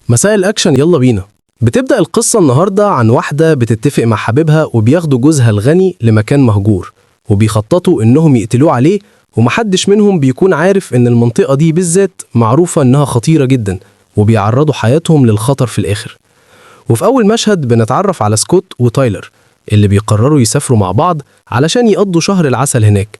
مساء الأكشن، يلا بينا. بتبدأ القصة النهاردة عن واحدة بتتفق مع حبيبها وبياخدوا جوزها الغني لمكان مهجور، وبيخططوا إنهم يقتلوه عليه، ومحدش منهم بيكون عارف إن المنطقة دي بالذات معروفة إنها خطيرة جدا، وبيعرضوا حياتهم للخطر في الآخر. وفي أول مشهد بنتعرف على سكوت وتايلر اللي بيقرروا يسافروا مع بعض علشان يقضوا شهر العسل هناك.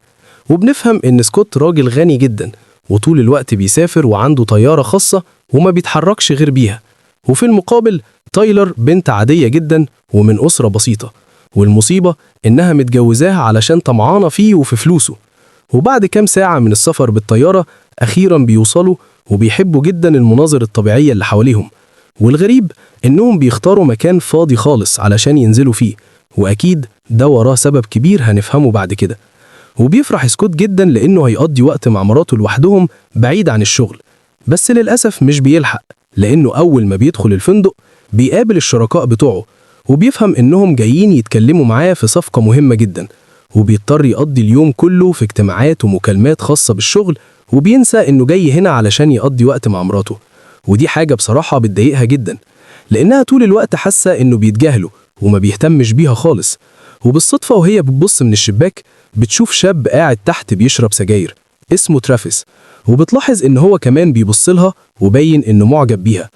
وبنفهم إن سكوت راجل غني جدا، وطول الوقت بيسافر وعنده طيارة خاصة وما بيتحركش غير بيها. وفي المقابل تايلر بنت عادية جدا ومن أسرة بسيطة، والمصيبة إنها متجوزاها علشان طمعانة فيه وفي فلوسه. وبعد كام ساعة من السفر بالطيارة أخيرا بيوصلوا، وبيحبوا جدا المناظر الطبيعية اللي حواليهم. والغريب إنهم بيختاروا مكان فاضي خالص علشان ينزلوا فيه، وأكيد ده وراه سبب كبير هنفهمه بعد كده. وبيفرح سكوت جدا لأنه هيقضي وقت مع مراته لوحدهم بعيد عن الشغل، بس للأسف مش بيلحق، لأنه أول ما بيدخل الفندق بيقابل الشركاء بتوعه، وبيفهم إنهم جايين يتكلموا معاه في صفقة مهمة جدا. وبيضطر يقضي اليوم كله في اجتماعات ومكالمات خاصة بالشغل، وبينسى إنه جاي هنا علشان يقضي وقت مع مراته. ودي حاجة بصراحة بتضايقها جدا، لأنها طول الوقت حاسة إنه بيتجاهله وما بيهتمش بيها خالص. وبالصدفة وهي بتبص من الشباك بتشوف شاب قاعد تحت بيشرب سجاير اسمه ترافيس، وبتلاحظ إن هو كمان بيبصلها وبين إنه معجب بيها.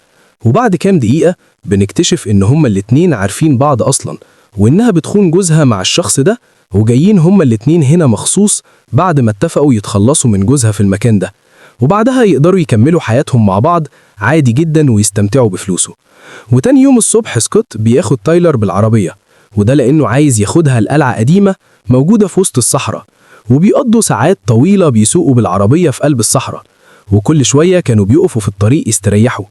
وبعد كام دقيقة بنكتشف إن هما الاتنين عارفين بعض أصلا، وإنها بتخون جوزها مع الشخص ده، وجايين هما الاتنين هنا مخصوص بعد ما اتفقوا يتخلصوا من جوزها في المكان ده، وبعدها يقدروا يكملوا حياتهم مع بعض عادي جدا ويستمتعوا بفلوسه. وتاني يوم الصبح سكوت بياخد تايلر بالعربية، وده لأنه عايز ياخدها لقلعة قديمة موجودة في وسط الصحراء. وبيقضوا ساعات طويلة بيسوقوا بالعربية في قلب الصحراء، وكل شوية كانوا بيقفوا في الطريق يستريحوا.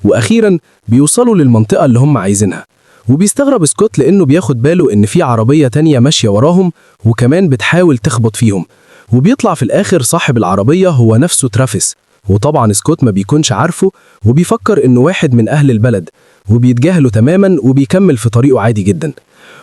وأخيرا بيوصلوا للمنطقة اللي هم عايزينها، وبيستغرب سكوت لأنه بياخد باله إن في عربية تانية ماشية وراهم وكمان بتحاول تخبط فيهم. وبيطلع في الآخر صاحب العربية هو نفسه ترافيس، وطبعا سكوت ما بيكونش عارفه وبيفكر إنه واحد من أهل البلد، وبيتجاهله تماما وبيكمل في طريقه عادي جدا.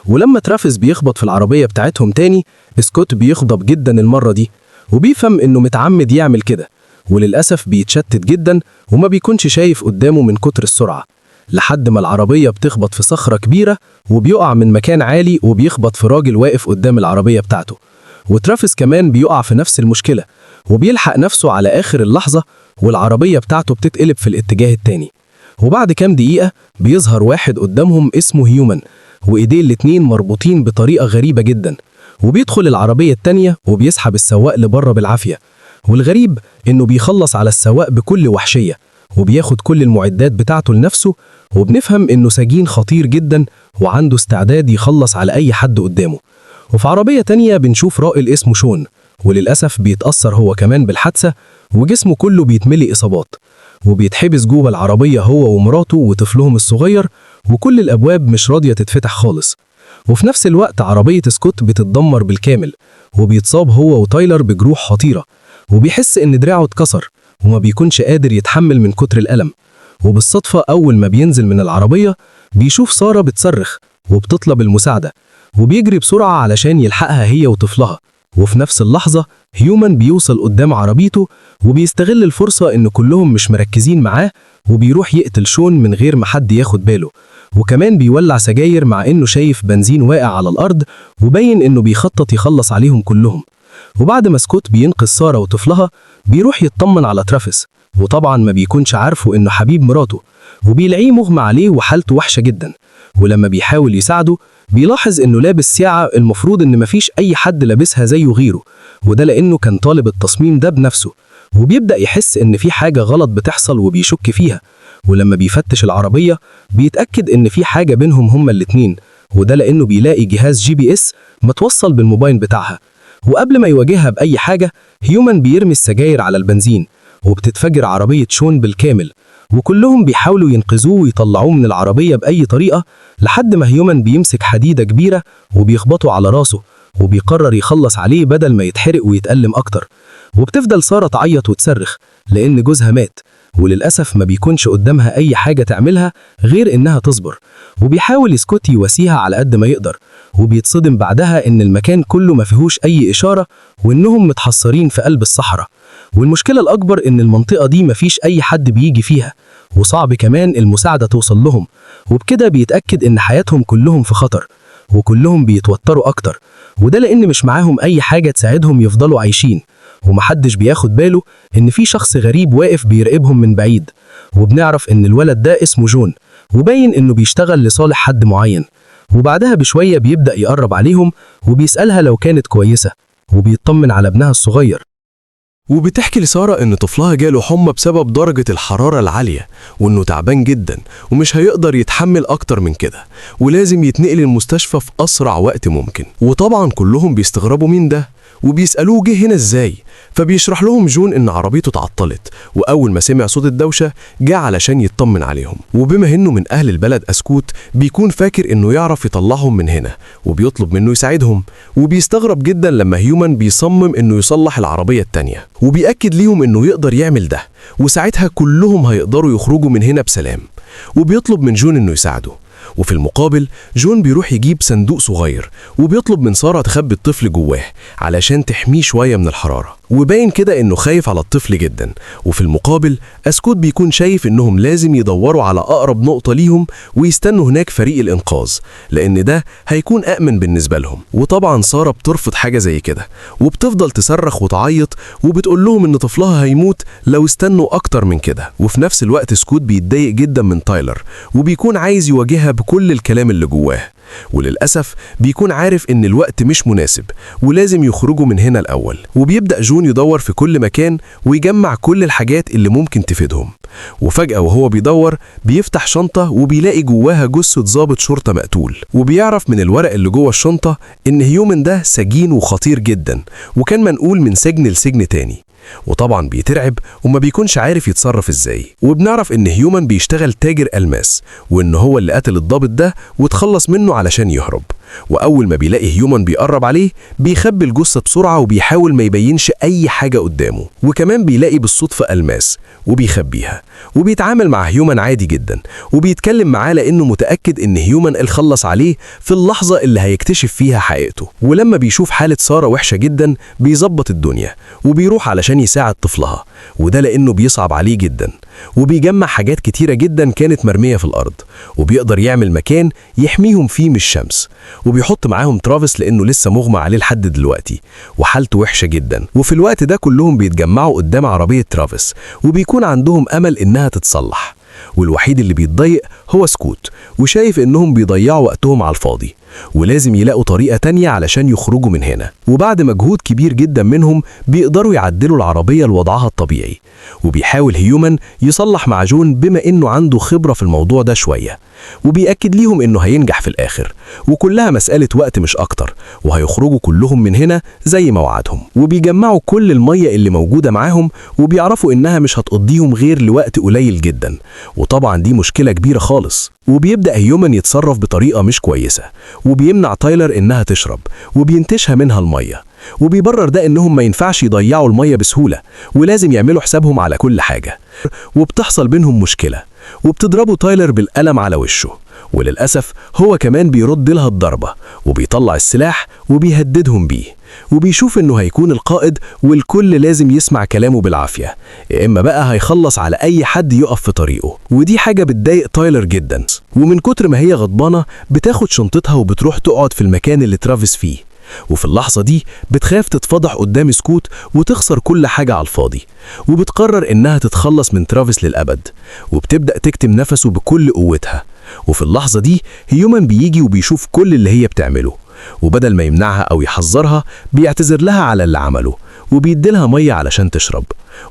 ولما ترافيس بيخبط في العربية بتاعتهم تاني سكوت بيغضب جدا المرة دي، وبيفهم إنه متعمد يعمل كده. وللأسف بيتشتت جدا وما بيكونش شايف قدامه من كتر السرعة، لحد ما العربية بتخبط في صخرة كبيرة وبيقع من مكان عالي وبيخبط في راجل واقف قدام العربية بتاعته. وترافيس كمان بيقع في نفس المشكلة وبيلحق نفسه على آخر اللحظة، والعربية بتاعته بتتقلب في الاتجاه التاني. وبعد كام دقيقة بيظهر واحد قدامهم اسمه هيومن، وإيديه الاتنين مربوطين بطريقة غريبة جدا. وبيدخل العربية التانية وبيسحب السواق لبره بالعافية. والغريب إنه بيخلص على السواق بكل وحشية، وبياخد كل المعدات بتاعته لنفسه. وبنفهم إنه سجين خطير جدا وعنده استعداد يخلص على أي حد قدامه. وفي عربية تانية بنشوف رائل اسمه شون، وللأسف بيتأثر هو كمان بالحادثة وجسمه كله بيتملي إصابات، وبيتحبس جوه العربية هو ومراته وطفلهم الصغير، وكل الأبواب مش راضية تتفتح خالص. وفي نفس الوقت عربية سكوت بتتدمر بالكامل، وبيتصاب هو وتايلر بجروح خطيرة، وبيحس إن دراعه اتكسر وما بيكونش قادر يتحمل من كتر الألم. وبالصدفة أول ما بينزل من العربية بيشوف سارة بتصرخ وبتطلب المساعدة، وبيجري بسرعة علشان يلحقها هي وطفلها. وفي نفس اللحظة هيومن بيوصل قدام عربيته وبيستغل الفرصة إن كلهم مش مركزين معاه، وبيروح يقتل شون من غير ما حد ياخد باله. وكمان بيولع سجاير مع إنه شايف بنزين واقع على الأرض، وبين إنه بيخطط يخلص عليهم كلهم. وبعد ما سكوت بينقذ سارة وطفلها بيروح يطمن على ترافيس، وطبعا ما بيكونش عارفه إنه حبيب مراته، وبيلاقيه مغمى عليه وحالته وحشة جدا. ولما بيحاول يساعده بيلاحظ إنه لابس ساعة المفروض إن مفيش أي حد لابسها زيه غيره، وده لأنه كان طالب التصميم ده بنفسه. وبيبدأ يحس إن في حاجة غلط بتحصل وبيشك فيها. ولما بيفتش العربية بيتأكد إن في حاجة بينهم هما الاتنين، وده لأنه بيلاقي جهاز GPS متوصل بالموبايل بتاعها. وقبل ما يواجهها بأي حاجة هيومن بيرمي السجاير على البنزين، وبتتفجر عربية شون بالكامل، وكلهم بيحاولوا ينقذوه ويطلعوه من العربية بأي طريقة، لحد ما هيومن بيمسك حديدة كبيرة وبيخبطه على راسه، وبيقرر يخلص عليه بدل ما يتحرق ويتألم أكتر. وبتفضل سارة تعيط وتصرخ لأن جوزها مات، وللأسف ما بيكونش قدامها أي حاجة تعملها غير إنها تصبر. وبيحاول سكوت يواسيها على قد ما يقدر، وبيتصدم بعدها إن المكان كله ما فيهوش أي إشارة، وإنهم متحصرين في قلب الصحراء. والمشكلة الأكبر إن المنطقة دي ما فيش أي حد بيجي فيها، وصعب كمان المساعدة توصل لهم، وبكده بيتأكد إن حياتهم كلهم في خطر، وكلهم بيتوتروا أكتر، وده لأن مش معاهم أي حاجة تساعدهم يفضلوا عايشين، ومحدش بياخد باله إن في شخص غريب واقف بيراقبهم من بعيد. وبنعرف إن الولد ده اسمه جون، وباين إنه بيشتغل لصالح حد معين. وبعدها بشوية بيبدأ يقرب عليهم وبيسألها لو كانت كويسة، وبيطمن على ابنها الصغير. وبتحكي لسارة إن طفلها جاله حمى بسبب درجة الحرارة العالية، وإنه تعبان جدا ومش هيقدر يتحمل أكتر من كده، ولازم يتنقل المستشفى في أسرع وقت ممكن. وطبعا كلهم بيستغربوا مين ده وبيسألوه جه هنا إزاي، فبيشرح لهم جون إن عربيته اتعطلت، وأول ما سمع صوت الدوشة جه علشان يطمن عليهم. وبما إنه من أهل البلد أسكوت بيكون فاكر إنه يعرف يطلعهم من هنا، وبيطلب منه يساعدهم. وبيستغرب جدا لما هيومن بيصمم إنه يصلح العربية التانية، وبيأكد ليهم إنه يقدر يعمل ده، وساعتها كلهم هيقدروا يخرجوا من هنا بسلام. وبيطلب من جون إنه يساعده. وفي المقابل جون بيروح يجيب صندوق صغير، وبيطلب من سارة تخبي الطفل جواه علشان تحميه شوية من الحرارة، وباين كده انه خايف على الطفل جدا. وفي المقابل اسكوت بيكون شايف انهم لازم يدوروا على اقرب نقطة ليهم ويستنوا هناك فريق الانقاذ، لان ده هيكون امن بالنسبة لهم. وطبعا سارة بترفض حاجة زي كده، وبتفضل تصرخ وتعيط، وبتقول لهم ان طفلها هيموت لو استنوا اكتر من كده. وفي نفس الوقت سكوت بيتضايق جدا من تايلر، وبيكون عايز يواجهها بكل الكلام اللي جواه، وللأسف بيكون عارف إن الوقت مش مناسب ولازم يخرجوا من هنا الأول. وبيبدأ جون يدور في كل مكان ويجمع كل الحاجات اللي ممكن تفيدهم. وفجأة وهو بيدور بيفتح شنطة وبيلاقي جواها جثة ضابط شرطة مقتول، وبيعرف من الورق اللي جوه الشنطة إن هيومن ده سجين وخطير جدا، وكان منقول من سجن لسجن تاني. وطبعا بيترعب وما بيكونش عارف يتصرف ازاي. وبنعرف ان هيومن بيشتغل تاجر ألماس، وان هو اللي قتل الضابط ده وتخلص منه علشان يهرب. واول ما بيلاقي هيومن بيقرب عليه بيخبي الجثة بسرعة وبيحاول ما يبينش اي حاجة قدامه. وكمان بيلاقي بالصدفة ألماس وبيخبيها، وبيتعامل مع هيومن عادي جدا، وبيتكلم معاه لانه متأكد ان هيومن الخلص عليه في اللحظة اللي هيكتشف فيها حقيقته. ولما بيشوف حالة سارة وحشة جدا بيظبط الدنيا وبيروح علشان يساعد طفلها، وده لانه بيصعب عليه جدا. وبيجمع حاجات كتيرة جدا كانت مرمية في الارض، وبيقدر يعمل مكان يحميهم فيه من الشمس. وبيحط معاهم ترافيس لانه لسه مغمى عليه لحد دلوقتي وحالته وحشة جدا. وفي الوقت ده كلهم بيتجمعوا قدام عربية ترافيس، وبيكون عندهم امل انها تتصلح. والوحيد اللي بيتضايق هو سكوت، وشايف انهم بيضيعوا وقتهم على الفاضي، ولازم يلاقوا طريقة تانية علشان يخرجوا من هنا. وبعد مجهود كبير جدا منهم بيقدروا يعدلوا العربية لوضعها الطبيعي. وبيحاول هيومن يصلح مع جون بما انه عنده خبرة في الموضوع ده شوية، وبيأكد ليهم انه هينجح في الاخر، وكلها مسألة وقت مش اكتر، وهيخرجوا كلهم من هنا زي ما وعدهم. وبيجمعوا كل المية اللي موجودة معاهم، وبيعرفوا انها مش هتقضيهم غير لوقت قليل جدا، وطبعا دي مشكلة كبيرة خالص. وبيبدأ هيومن يتصرف بطريقة مش كويسة، وبيمنع تايلر انها تشرب، وبينتشها منها المية، وبيبرر ده انهم ما ينفعش يضيعوا المية بسهولة، ولازم يعملوا حسابهم على كل حاجة. وبتحصل بينهم مشكلة، وبتضربوا تايلر بالقلم على وشه، وللأسف هو كمان بيرد لها الضربة، وبيطلع السلاح وبيهددهم بيه، وبيشوف انه هيكون القائد والكل لازم يسمع كلامه بالعافية، يا اما بقى هيخلص على اي حد يقف في طريقه. ودي حاجة بتضايق تايلر جدا، ومن كتر ما هي غضبانة بتاخد شنطتها وبتروح تقعد في المكان اللي ترافيس فيه. وفي اللحظة دي بتخاف تتفضح قدام سكوت وتخسر كل حاجة على الفاضي، وبتقرر انها تتخلص من ترافيس للأبد، وبتبدأ تكتم نفسه بكل قوتها. وفي اللحظة دي هيومن بيجي وبيشوف كل اللي هي بتعمله، وبدل ما يمنعها أو يحذرها بيعتذر لها على اللي عمله، وبيديلها مية علشان تشرب.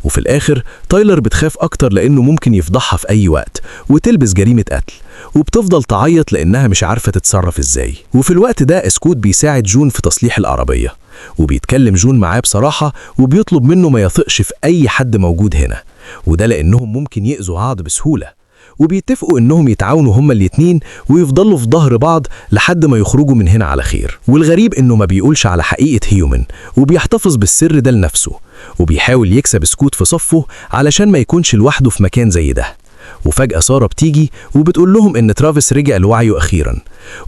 وفي الآخر تايلر بتخاف أكتر لأنه ممكن يفضحها في أي وقت وتلبس جريمة قتل، وبتفضل تعيط لأنها مش عارفة تتصرف إزاي. وفي الوقت ده سكوت بيساعد جون في تصليح العربية، وبيتكلم جون معاه بصراحة، وبيطلب منه ما يثقش في أي حد موجود هنا، وده لأنهم ممكن يأذوا بعض بسهولة. وبيتفقوا انهم يتعاونوا هما الاتنين ويفضلوا في ظهر بعض لحد ما يخرجوا من هنا على خير. والغريب انه ما بيقولش على حقيقة هيومن، وبيحتفظ بالسر ده لنفسه، وبيحاول يكسب سكوت في صفه علشان ما يكونش لوحده في مكان زي ده. وفجأة سارة بتيجي وبتقول لهم ان ترافيس رجع لوعيه اخيرا،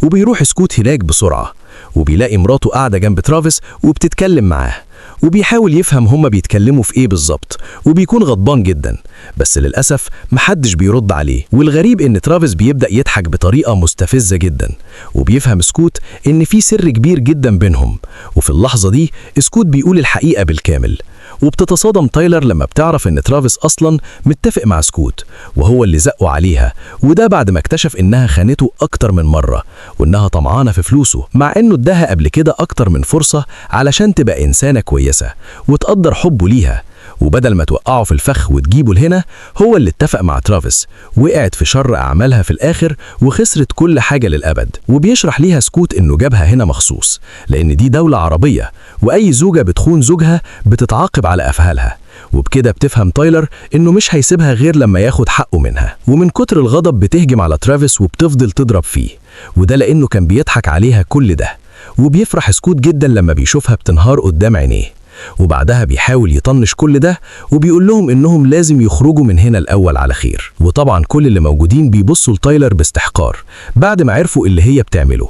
وبيروح سكوت هناك بسرعة، وبيلاقي مراته قاعدة جنب ترافيس وبتتكلم معاه، وبيحاول يفهم هما بيتكلموا في ايه بالظبط، وبيكون غضبان جدا، بس للأسف محدش بيرد عليه. والغريب ان ترافيس بيبدأ يضحك بطريقة مستفزة جدا، وبيفهم سكوت ان في سر كبير جدا بينهم. وفي اللحظة دي سكوت بيقول الحقيقة بالكامل، وبتتصادم تايلر لما بتعرف ان ترافيس اصلا متفق مع سكوت وهو اللي زقه عليها، وده بعد ما اكتشف انها خانته اكتر من مرة وانها طمعانة في فلوسه، مع انه اداها قبل كده اكتر من فرصة علشان تبقى انسانة كويسة وتقدر حبه ليها. وبدل ما توقعه في الفخ وتجيبه لهنا، هو اللي اتفق مع ترافيس، وقعت في شر أعمالها في الآخر وخسرت كل حاجة للأبد. وبيشرح ليها سكوت إنه جابها هنا مخصوص لأن دي دولة عربية، وأي زوجة بتخون زوجها بتتعاقب على أفعالها. وبكده بتفهم تايلر إنه مش هيسيبها غير لما ياخد حقه منها. ومن كتر الغضب بتهجم على ترافيس وبتفضل تضرب فيه، وده لأنه كان بيضحك عليها كل ده. وبيفرح سكوت جدا لما بيشوفها بتنهار قدام عينيه، وبعدها بيحاول يطنش كل ده وبيقول لهم انهم لازم يخرجوا من هنا الاول على خير. وطبعا كل اللي موجودين بيبصوا لتايلر باستحقار بعد ما عرفوا اللي هي بتعمله،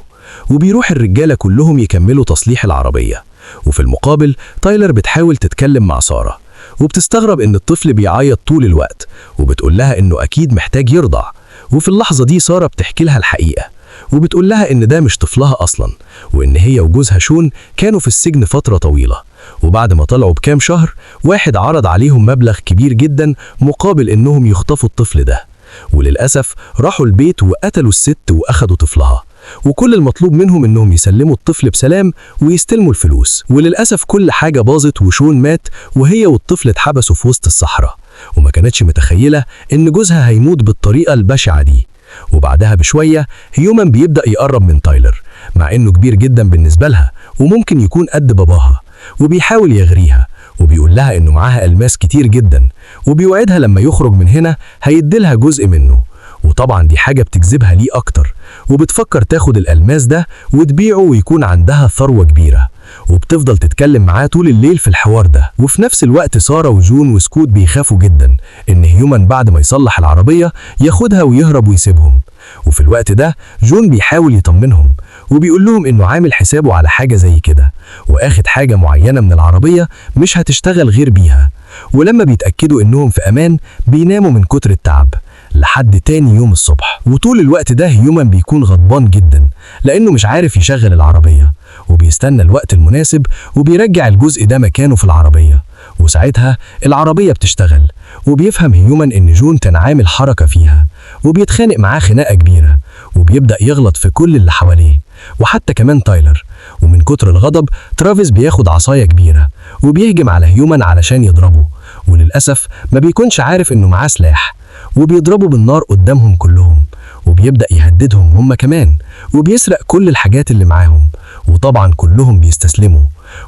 وبيروح الرجالة كلهم يكملوا تصليح العربية. وفي المقابل تايلر بتحاول تتكلم مع سارة، وبتستغرب ان الطفل بيعيط طول الوقت، وبتقول لها انه اكيد محتاج يرضع. وفي اللحظة دي سارة بتحكي لها الحقيقة، وبتقول لها ان ده مش طفلها اصلا، وان هي وجوزها شون كانوا في السجن فترة طويلة، وبعد ما طلعوا بكام شهر واحد عرض عليهم مبلغ كبير جدا مقابل انهم يخطفوا الطفل ده. وللأسف راحوا البيت وقتلوا الست واخدوا طفلها، وكل المطلوب منهم انهم يسلموا الطفل بسلام ويستلموا الفلوس. وللأسف كل حاجة باظت وشون مات، وهي والطفل اتحبسوا في وسط الصحراء، وما كانتش متخيلة ان جوزها هيموت بالطريقة البشعة دي. وبعدها بشوية هيومن بيبدأ يقرب من تايلر، مع انه كبير جدا بالنسبة لها وممكن يكون قد باباها، وبيحاول يغريها وبيقول لها انه معاها ألماس كتير جدا، وبيوعدها لما يخرج من هنا هيديلها جزء منه. وطبعا دي حاجة بتجذبها ليه اكتر، وبتفكر تاخد الألماس ده وتبيعه ويكون عندها ثروة كبيرة، وبتفضل تتكلم معاه طول الليل في الحوار ده. وفي نفس الوقت سارة وجون وسكوت بيخافوا جدا ان هيومن بعد ما يصلح العربية ياخدها ويهرب ويسيبهم. وفي الوقت ده جون بيحاول يطمنهم وبيقول لهم انه عامل حسابه على حاجة زي كده، واخد حاجة معينة من العربية مش هتشتغل غير بيها. ولما بيتأكدوا انهم في امان بيناموا من كتر التعب لحد تاني يوم الصبح. وطول الوقت ده هيومن بيكون غضبان جدا لانه مش عارف يشغل العربية، وبيستنى الوقت المناسب وبيرجع الجزء ده مكانه في العربية، وساعتها العربية بتشتغل. وبيفهم هيومن ان جون كان عامل حركة فيها، وبيتخانق معاه خناقة كبيرة، وبيبدأ يغلط في كل اللي حواليه وحتى كمان تايلر. ومن كتر الغضب ترافيس بياخد عصاية كبيرة وبيهجم على هيومن علشان يضربه، وللأسف ما بيكونش عارف انه معاه سلاح، وبيضربوا بالنار قدامهم كلهم، وبيبدأ يهددهم هم كمان، وبيسرق كل الحاجات اللي معاهم. وطبعا كلهم بيستسلموا.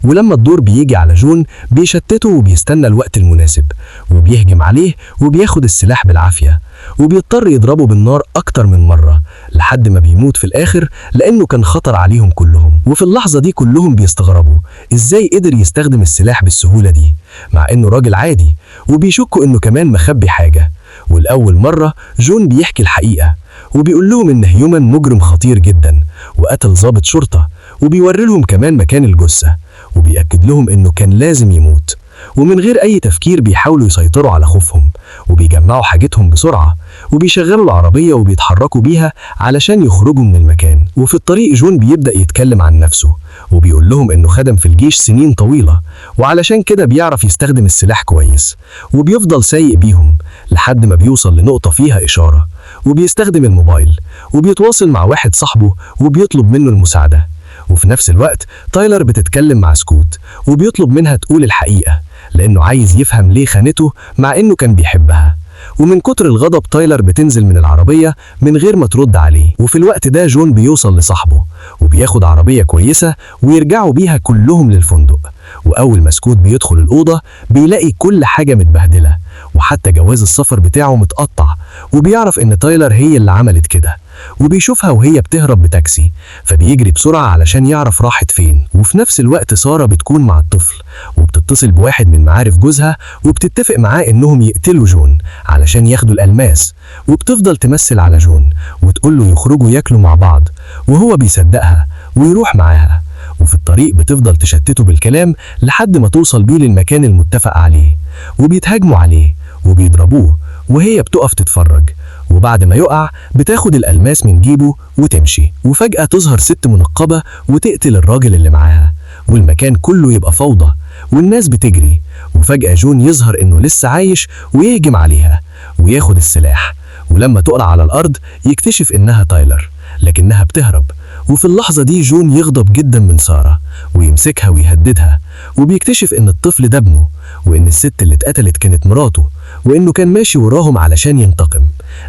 ولما الدور بيجي على جون بيشتته وبيستنى الوقت المناسب وبيهجم عليه وبياخد السلاح بالعافية، وبيضطر يضربه بالنار أكتر من مرة لحد ما بيموت في الآخر لأنه كان خطر عليهم كلهم. وفي اللحظة دي كلهم بيستغربوا إزاي قدر يستخدم السلاح بالسهولة دي مع إنه راجل عادي، وبيشكوا إنه كمان مخبي حاجة. والأول مرة جون بيحكي الحقيقة وبيقول لهم إن هيومن مجرم خطير جدا وقتل ضابط شرطة، وبيوري لهم كمان مكان الجثة، وبيأكد لهم إنه كان لازم يموت. ومن غير أي تفكير بيحاولوا يسيطروا على خوفهم، وبيجمعوا حاجتهم بسرعة وبيشغلوا العربية وبيتحركوا بيها علشان يخرجوا من المكان. وفي الطريق جون بيبدأ يتكلم عن نفسه وبيقول لهم إنه خدم في الجيش سنين طويلة، وعلشان كده بيعرف يستخدم السلاح كويس، وبيفضل سايق بيهم لحد ما بيوصل لنقطة فيها إشارة، وبيستخدم الموبايل وبيتواصل مع واحد صاحبه وبيطلب منه المساعدة. وفي نفس الوقت تايلر بتتكلم مع سكوت وبيطلب منها تقول الحقيقة لأنه عايز يفهم ليه خانته مع إنه كان بيحبها. ومن كتر الغضب تايلر بتنزل من العربية من غير ما ترد عليه. وفي الوقت ده جون بيوصل لصاحبه وبياخد عربية كويسة ويرجعوا بيها كلهم للفندق. وأول ما سكوت بيدخل الأوضة بيلاقي كل حاجة متبهدلة وحتى جواز السفر بتاعه متقطع، وبيعرف إن تايلر هي اللي عملت كده. وبيشوفها وهي بتهرب بتاكسي، فبيجري بسرعة علشان يعرف راحت فين. وفي نفس الوقت سارة بتكون مع الطفل وبتتصل بواحد من معارف جوزها وبتتفق معاه إنهم يقتلوا جون علشان ياخدوا الألماس، وبتفضل تمثل على جون وتقول له يخرجوا ياكلوا مع بعض، وهو بيصدقها ويروح معاها. وفي الطريق بتفضل تشتته بالكلام لحد ما توصل بيه للمكان المتفق عليه، وبيتهاجموا عليه وبيضربوه وهي بتقف تتفرج. وبعد ما يقع بتاخد الألماس من جيبه وتمشي، وفجأة تظهر ست منقبة وتقتل الراجل اللي معاها، والمكان كله يبقى فوضى والناس بتجري. وفجأة جون يظهر إنه لسه عايش ويهجم عليها وياخد السلاح، ولما تقع على الأرض يكتشف إنها تايلر لكنها بتهرب. وفي اللحظة دي جون يغضب جدا من سارة ويمسكها ويهددها، وبيكتشف إن الطفل ده ابنه، وإن الست اللي اتقتلت كانت مراته، وإنه كان ماشي وراهم علشان ينتقم.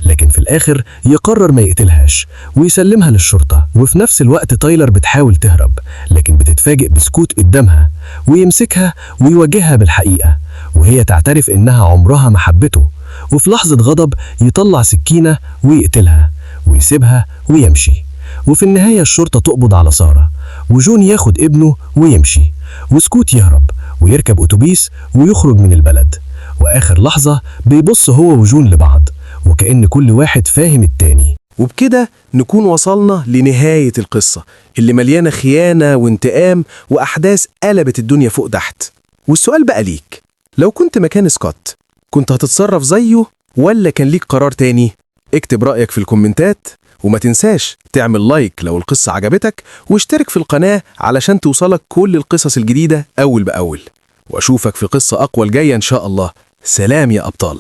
لكن في الآخر يقرر ما يقتلهاش ويسلمها للشرطة. وفي نفس الوقت تايلر بتحاول تهرب لكن بتتفاجئ بسكوت قدامها، ويمسكها ويواجهها بالحقيقة وهي تعترف إنها عمرها ما حبته. وفي لحظة غضب يطلع سكينة ويقتلها ويسيبها ويمشي. وفي النهاية الشرطة تقبض على سارة، وجون ياخد ابنه ويمشي، وسكوت يهرب ويركب أتوبيس ويخرج من البلد. وآخر لحظة بيبص هو وجون لبعض وكأن كل واحد فاهم التاني. وبكده نكون وصلنا لنهاية القصة اللي مليانة خيانة وانتقام وأحداث قلبت الدنيا فوق تحت. والسؤال بقى ليك، لو كنت مكان سكوت كنت هتتصرف زيه ولا كان ليك قرار تاني؟ اكتب رأيك في الكومنتات، وما تنساش تعمل لايك لو القصة عجبتك، واشترك في القناة علشان توصلك كل القصص الجديدة أول بأول. وأشوفك في قصة أقوى الجاية إن شاء الله. سلام يا أبطال.